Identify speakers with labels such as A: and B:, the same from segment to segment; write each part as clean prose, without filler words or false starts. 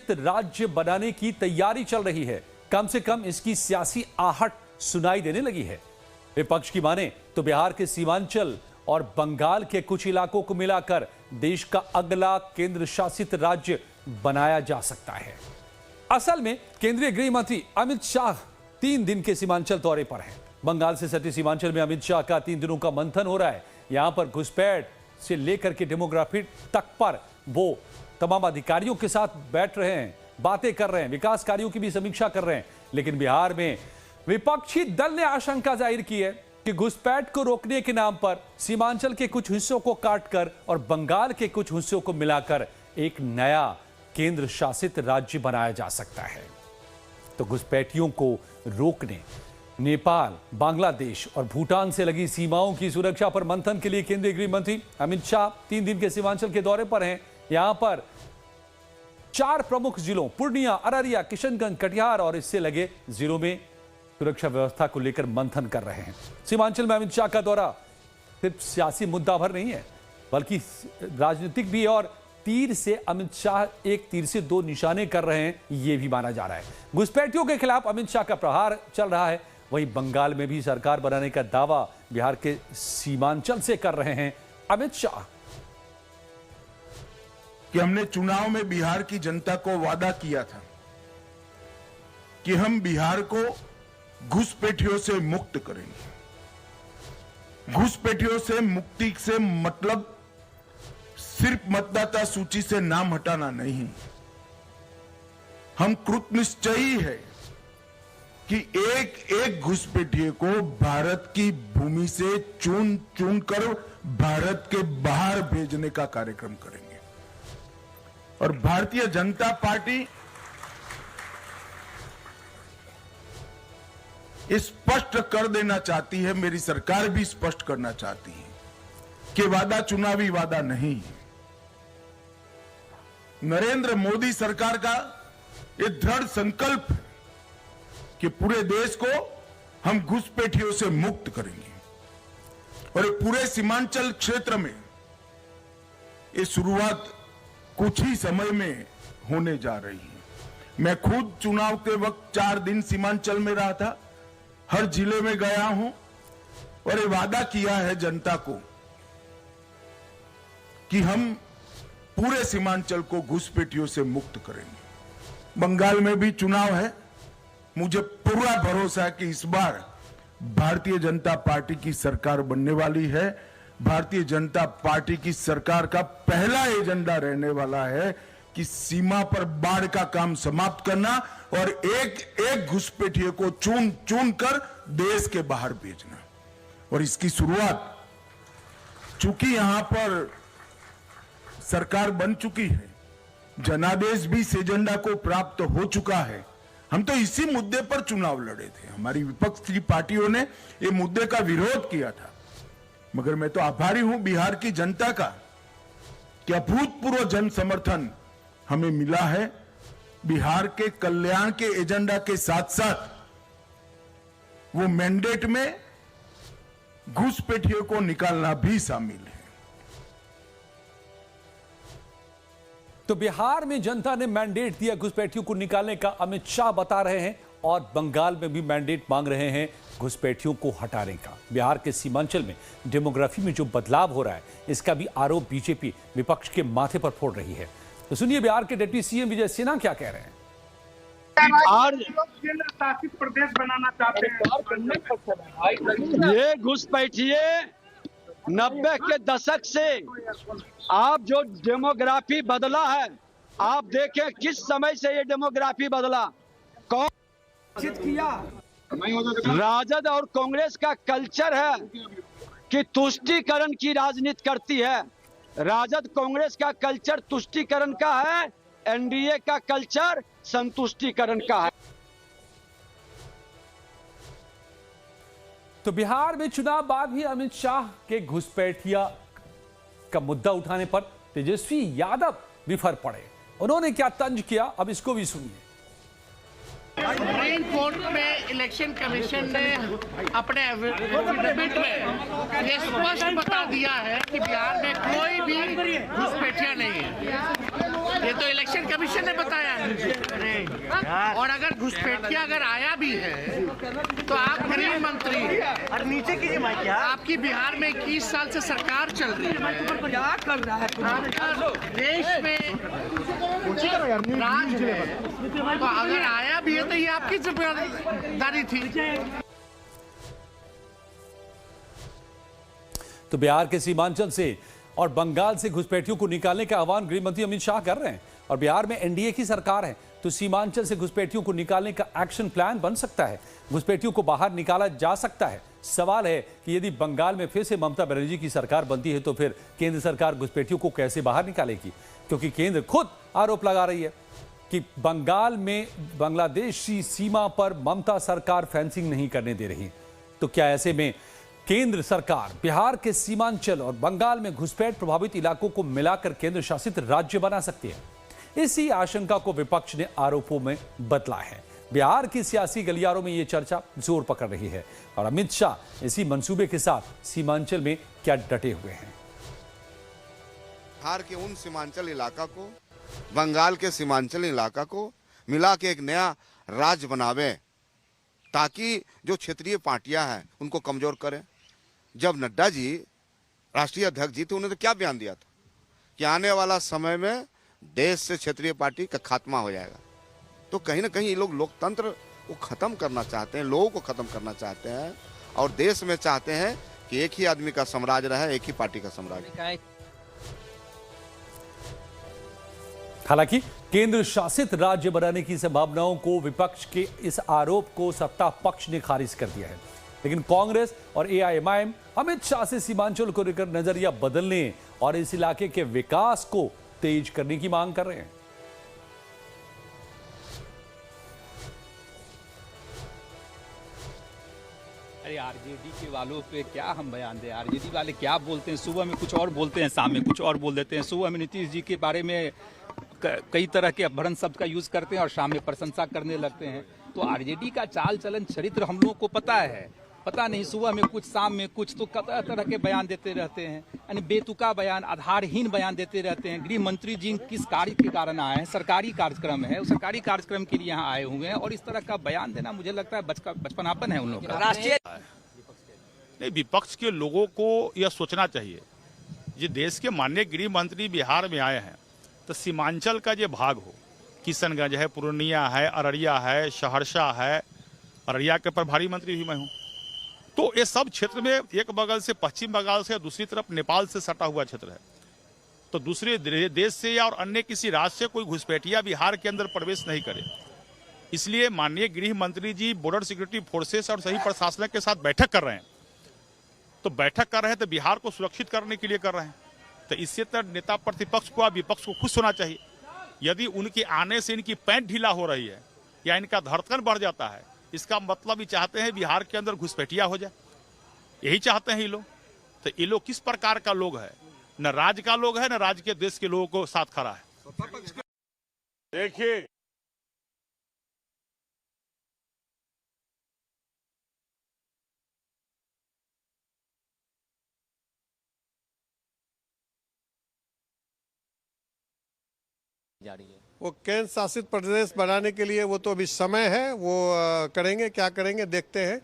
A: शासित राज्य बनाने की तैयारी चल रही है। कम से कम इसकी सियासी आहट सुनाई देने लगी है। विपक्ष की माने तो बिहार के सीमांचल और बंगाल के कुछ इलाकों को मिलाकर देश का अगला केंद्र शासित राज्य बनाया जा सकता है। असल में केंद्रीय गृह मंत्री अमित शाह 3 दिन के सीमांचल दौरे पर हैं। बंगाल से सटे सीमांचल में अमित शाह का 3 दिनों का मंथन हो रहा है। यहां पर घुसपैठ से लेकर के डेमोग्राफी तक पर वो तमाम अधिकारियों के साथ बैठ रहे हैं, बातें कर रहे हैं, विकास कार्यों की भी समीक्षा कर रहे हैं। लेकिन बिहार में विपक्षी दल ने आशंका जाहिर की है कि घुसपैठ को रोकने के नाम पर सीमांचल के कुछ हिस्सों को काटकर और बंगाल के कुछ हिस्सों को मिलाकर एक नया केंद्र शासित राज्य बनाया जा सकता है। तो घुसपैठियों को रोकने नेपाल, बांग्लादेश और भूटान से लगी सीमाओं की सुरक्षा पर मंथन के लिए केंद्रीय गृह मंत्री अमित शाह 3 दिन के सीमांचल के दौरे पर हैं। यहां पर 4 प्रमुख जिलों पूर्णिया, अररिया, किशनगंज, कटिहार और इससे लगे जिलों में सुरक्षा व्यवस्था को लेकर मंथन कर रहे हैं। सीमांचल में अमित शाह का दौरा सिर्फ सियासी मुद्दा भर नहीं है, बल्कि राजनीतिक भी है और तीर से अमित शाह एक तीर से 2 निशाने कर रहे हैं, यह भी माना जा रहा है। घुसपैठियों के खिलाफ अमित शाह का प्रहार चल रहा है। वहीं बंगाल में भी सरकार बनाने का दावा बिहार के सीमांचल से कर रहे हैं अमित शाह।
B: कि हमने चुनाव में बिहार की जनता को वादा किया था कि हम बिहार को घुसपैठियों से मुक्त करेंगे। घुसपैठियों से मुक्ति से मतलब सिर्फ मतदाता सूची से नाम हटाना नहीं, हम कृतनिश्चयी है कि एक एक घुसपैठिए को भारत की भूमि से चुन चुन कर भारत के बाहर भेजने का कार्यक्रम करेंगे। और भारतीय जनता पार्टी स्पष्ट कर देना चाहती है, मेरी सरकार भी स्पष्ट करना चाहती है कि वादा चुनावी वादा नहीं है। नरेंद्र मोदी सरकार का ये दृढ़ संकल्प है कि पूरे देश को हम घुसपैठियों से मुक्त करेंगे और पूरे सीमांचल क्षेत्र में ये शुरुआत कुछ ही समय में होने जा रही है। मैं खुद चुनाव के वक्त 4 दिन सीमांचल में रहा था, हर जिले में गया हूं और ये वादा किया है जनता को कि हम पूरे सीमांचल को घुसपैठियों से मुक्त करेंगे। बंगाल में भी चुनाव है, मुझे पूरा भरोसा है कि इस बार भारतीय जनता पार्टी की सरकार बनने वाली है। भारतीय जनता पार्टी की सरकार का पहला एजेंडा रहने वाला है कि सीमा पर बाढ़ का काम समाप्त करना और एक एक घुसपैठिए को चुन चुन कर देश के बाहर भेजना। और इसकी शुरुआत, चूंकि यहां पर सरकार बन चुकी है, जनादेश भी इस एजेंडा को प्राप्त हो चुका है। हम तो इसी मुद्दे पर चुनाव लड़े थे, हमारी विपक्ष की पार्टियों ने ये मुद्दे का विरोध किया था, मगर मैं तो आभारी हूं बिहार की जनता का कि अभूतपूर्व जन समर्थन हमें मिला है। बिहार के कल्याण के एजेंडा के साथ साथ वो मैंडेट में घुसपैठियों को निकालना भी शामिल है।
A: तो बिहार में जनता ने मैंडेट दिया घुसपैठियों को निकालने का, अमित शाह बता रहे हैं, और बंगाल में भी मैंडेट मांग रहे हैं घुसपैठियों को हटाने का। बिहार के सीमांचल में डेमोग्राफी में जो बदलाव हो रहा है, इसका भी आरोप बीजेपी विपक्ष के माथे पर फोड़ रही है। तो सुनिए बिहार के डिप्टी सीएम विजय सिन्हा क्या कह रहे हैं।
C: और केंद्र शासित प्रदेश बनाना चाहते हैं।
D: ये घुसपैठिए 90 के दशक से आप जो डेमोग्राफी बदला है, आप देखें किस समय से ये डेमोग्राफी बदला। कौन किया? राजद और कांग्रेस का कल्चर है कि तुष्टीकरण की राजनीति करती है। राजद कांग्रेस का कल्चर तुष्टीकरण का है, एनडीए का कल्चर संतुष्टीकरण का है।
A: तो बिहार में चुनाव बाद भी अमित शाह के घुसपैठिया का मुद्दा उठाने पर तेजस्वी यादव विफर पड़े। उन्होंने क्या तंज किया, अब इसको भी सुनिए।
E: सुप्रीम कोर्ट में इलेक्शन कमीशन ने अपने एफिडेविट में ये स्पष्ट बता दिया है कि बिहार में कोई भी घुसपैठिया नहीं है। ये तो इलेक्शन कमीशन ने बताया है। और अगर घुसपैठिया अगर आया भी है तो आप गृह मंत्री
F: और नीचे कीजिए माइक क्या
E: आपकी बिहार में 21 साल से सरकार चल रही है,
F: क्या कर रहा है
E: देश में राज है, तो अगर आया भी है तो ये आपकी जिम्मेदारी थी।
A: तो बिहार के सीमांचल से और बंगाल से घुसपैठियों को निकालने का आह्वान गृह मंत्री अमित शाह कर रहे हैं। और बिहार में एनडीए की सरकार है तो सीमांचल से घुसपैठियों को निकालने का एक्शन प्लान बन सकता है, घुसपैठियों को बाहर निकाला जा सकता है। सवाल है कि यदि बंगाल में फिर से ममता बनर्जी की सरकार बनती है तो फिर केंद्र सरकार घुसपैठियों को कैसे बाहर निकालेगी, क्योंकि केंद्र खुद आरोप लगा रही है कि बंगाल में बांग्लादेशी सीमा पर ममता सरकार फेंसिंग नहीं करने दे रही। तो क्या ऐसे में केंद्र सरकार बिहार के सीमांचल और बंगाल में घुसपैठ प्रभावित इलाकों को मिलाकर केंद्र शासित राज्य बना सकती है? इसी आशंका को विपक्ष ने आरोपों में बदला है। बिहार की सियासी गलियारों में यह चर्चा जोर पकड़ रही है और अमित शाह इसी मंसूबे के साथ सीमांचल में क्या डटे हुए हैं।
G: बिहार के उन सीमांचल इलाका को बंगाल के सीमांचल इलाका को मिला के एक नया राज्य बनावे ताकि जो क्षेत्रीय पार्टियां हैं उनको कमजोर करें। जब नड्डा जी राष्ट्रीय अध्यक्ष जी थे उन्होंने तो क्या बयान दिया था कि आने वाला समय में देश से क्षेत्रीय पार्टी का खात्मा हो जाएगा। तो कहीं ना कहीं ये लोग लोकतंत्र को खत्म करना चाहते हैं, लोगों को खत्म करना चाहते हैं और देश में चाहते हैं कि एक ही आदमी का साम्राज्य रहे, एक ही पार्टी का साम्राज्य।
A: हालांकि केंद्र शासित राज्य बनाने की संभावनाओं को विपक्ष के इस आरोप को सत्ता पक्ष ने खारिज कर दिया है, लेकिन कांग्रेस और एआईएमआईएम अमित शाह से सीमांचल को लेकर नजरिया बदलने और इस इलाके के विकास को तेज करने की मांग कर रहे हैं।
H: अरे आरजेडी के वालों पे क्या हम बयान दें? आरजेडी वाले क्या बोलते हैं, सुबह में कुछ और बोलते हैं, शाम में कुछ और बोल देते हैं। सुबह में नीतीश जी के बारे में कई तरह के अपभ्रंश शब्द का यूज करते हैं और शाम में प्रशंसा करने लगते हैं। तो आरजेडी का चाल चलन चरित्र हम लोगों को पता है, पता नहीं सुबह में कुछ शाम में कुछ, तो तरह तरह के बयान देते रहते हैं, यानी बेतुका बयान, आधारहीन बयान देते रहते हैं। गृह मंत्री जी किस कार्य के कारण आए हैं? सरकारी कार्यक्रम है, सरकारी कार्यक्रम के लिए यहाँ आए हुए हैं और इस तरह का बयान देना मुझे लगता है बचपनापन है उन लोगों का।
I: राष्ट्रीय नहीं, विपक्ष के लोगों को यह सोचना चाहिए, ये देश के माननीय गृह मंत्री बिहार में आए हैं तो सीमांचल का जो भाग हो, किशनगंज है, पूर्णिया है, अररिया है, सहरसा है, अररिया के प्रभारी मंत्री भी मैं हूँ, तो ये सब क्षेत्र में एक बगल से पश्चिम बंगाल से, दूसरी तरफ नेपाल से सटा हुआ क्षेत्र है। तो दूसरे देश से या और अन्य किसी राज्य से कोई घुसपैठिया बिहार के अंदर प्रवेश नहीं करे। इसलिए माननीय गृह मंत्री जी बॉर्डर सिक्योरिटी फोर्सेस और सही प्रशासन के साथ बैठक कर रहे हैं। तो बैठक कर रहे हैं तो बिहार को सुरक्षित करने के लिए कर रहे हैं। तो इससे तो नेता प्रतिपक्ष को, विपक्ष को खुश होना चाहिए। यदि उनके आने से इनकी पैंट ढीला हो रही है या इनका धड़कन बढ़ जाता है, इसका मतलब ये चाहते हैं बिहार के अंदर घुसपैठिया हो जाए, यही चाहते हैं ये लोग। तो ये लोग किस प्रकार का लोग है? न राज्य का लोग है, न राज्य के देश के लोगों को साथ खड़ा है।
J: देखिए, वो केंद्र शासित प्रदेश बनाने के लिए वो तो अभी समय है, वो करेंगे, क्या करेंगे देखते हैं।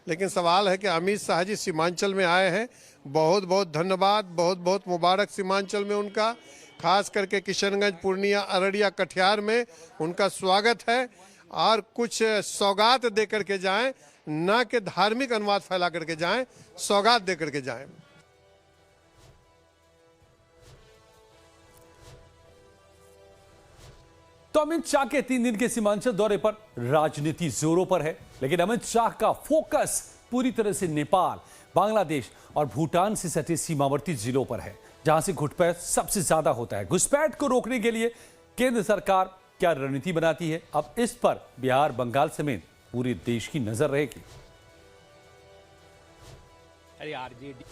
J: लेकिन सवाल है कि अमित शाह जी सीमांचल में आए हैं, बहुत बहुत धन्यवाद, बहुत बहुत मुबारक सीमांचल में उनका, खास करके किशनगंज, पूर्णिया, अररिया, कटिहार में उनका स्वागत है। और कुछ सौगात दे करके जाएं, ना कि धार्मिक अनुवाद फैला करके जाएं, सौगात दे करके जाएं।
A: तो अमित शाह के 3 दिन के सीमांचल दौरे पर राजनीति जोरों पर है, लेकिन अमित शाह का फोकस पूरी तरह से नेपाल, बांग्लादेश और भूटान से सटे सीमावर्ती जिलों पर है, जहां से घुसपैठ सबसे ज्यादा होता है। घुसपैठ को रोकने के लिए केंद्र सरकार क्या रणनीति बनाती है, अब इस पर बिहार, बंगाल समेत पूरे देश की नजर रहेगी।
H: अरे आरजेडी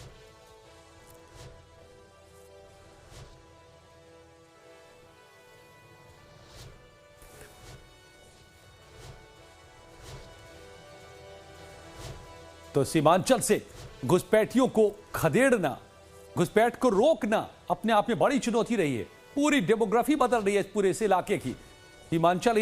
A: तो सीमांचल से घुसपैठियों को खदेड़ना, घुसपैठ को रोकना अपने आप में बड़ी चुनौती रही है। पूरी डेमोग्राफी बदल रही है पूरे इस इलाके की। हिमाचल